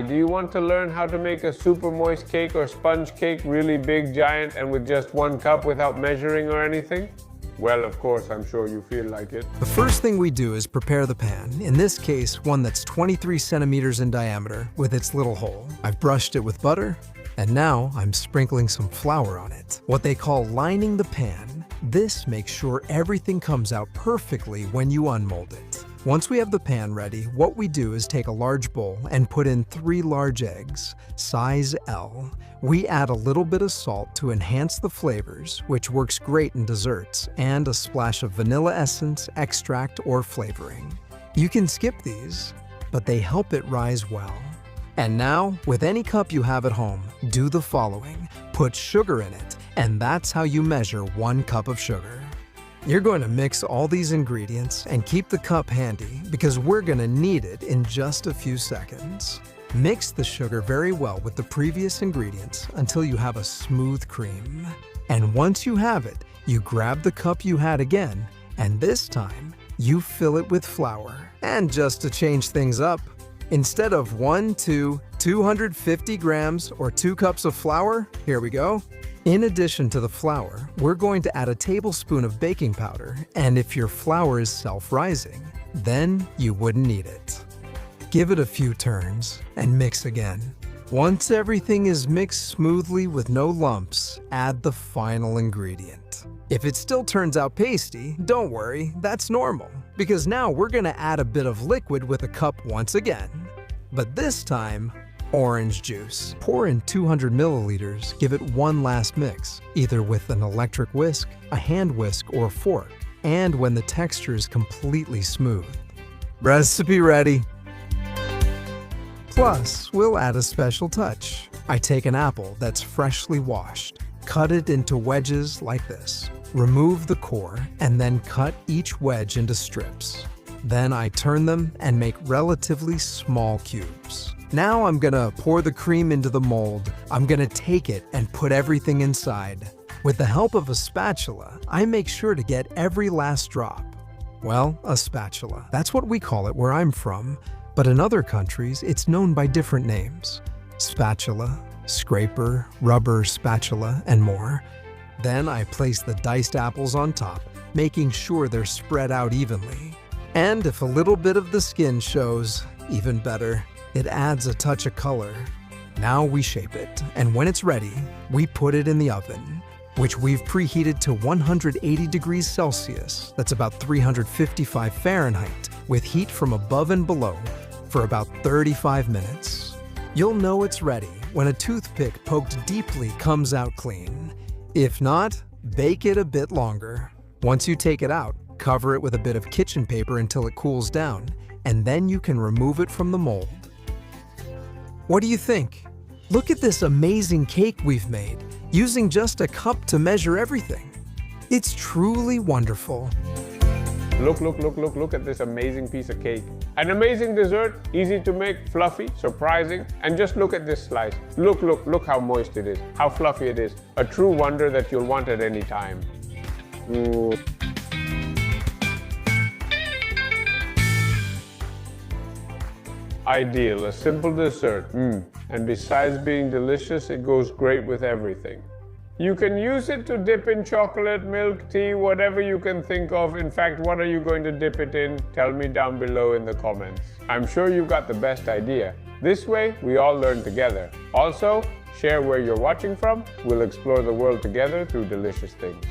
Hi, do you want to learn how to make a super moist cake or sponge cake really big, giant, and with just 1 cup without measuring or anything? Well, of course, I'm sure you feel like it. The first thing we do is prepare the pan, in this case, one that's 23 centimeters in diameter with its little hole. I've brushed it with butter, and now I'm sprinkling some flour on it, what they call lining the pan. This makes sure everything comes out perfectly when you unmold it. Once we have the pan ready, what we do is take a large bowl and put in 3 large eggs, size L. We add a little bit of salt to enhance the flavors, which works great in desserts, and a splash of vanilla essence, extract, or flavoring. You can skip these, but they help it rise well. And now, with any cup you have at home, do the following. Put sugar in it, and that's how you measure 1 cup of sugar. You're going to mix all these ingredients and keep the cup handy because we're going to need it in just a few seconds. Mix the sugar very well with the previous ingredients until you have a smooth cream. And once you have it, you grab the cup you had again, and this time, you fill it with flour. And just to change things up, instead of 250 grams or 2 cups of flour, here we go. In addition to the flour, we're going to add a tablespoon of baking powder, and if your flour is self-rising, then you wouldn't need it. Give it a few turns and mix again. Once everything is mixed smoothly with no lumps, add the final ingredient. If it still turns out pasty, don't worry, that's normal, because now we're going to add a bit of liquid with a cup once again. But this time, orange juice. Pour in 200 milliliters, give it one last mix, either with an electric whisk, a hand whisk, or a fork, and when the texture is completely smooth. Recipe ready! Plus, we'll add a special touch. I take an apple that's freshly washed, cut it into wedges like this, remove the core, and then cut each wedge into strips. Then I turn them and make relatively small cubes. Now I'm gonna pour the cream into the mold. I'm gonna take it and put everything inside. With the help of a spatula, I make sure to get every last drop. Well, a spatula. That's what we call it where I'm from, but in other countries, it's known by different names. Spatula, scraper, rubber spatula, and more. Then I place the diced apples on top, making sure they're spread out evenly. And if a little bit of the skin shows, even better. It adds a touch of color. Now we shape it, and when it's ready, we put it in the oven, which we've preheated to 180 degrees Celsius, that's about 355 Fahrenheit, with heat from above and below, for about 35 minutes. You'll know it's ready when a toothpick poked deeply comes out clean. If not, bake it a bit longer. Once you take it out, cover it with a bit of kitchen paper until it cools down, and then you can remove it from the mold. What do you think? Look at this amazing cake we've made, using just a cup to measure everything. It's truly wonderful. Look at this amazing piece of cake. An amazing dessert, easy to make, fluffy, surprising, and just look at this slice. Look how moist it is, how fluffy it is. A true wonder that you'll want at any time. Ideal, a simple dessert, and besides being delicious, it goes great with everything. You can use it to dip in chocolate, milk, tea, whatever you can think of. In fact, what are you going to dip it in? Tell me down below in the comments. I'm sure you got the best idea. This way, we all learn together. Also, share where you're watching from. We'll explore the world together through delicious things.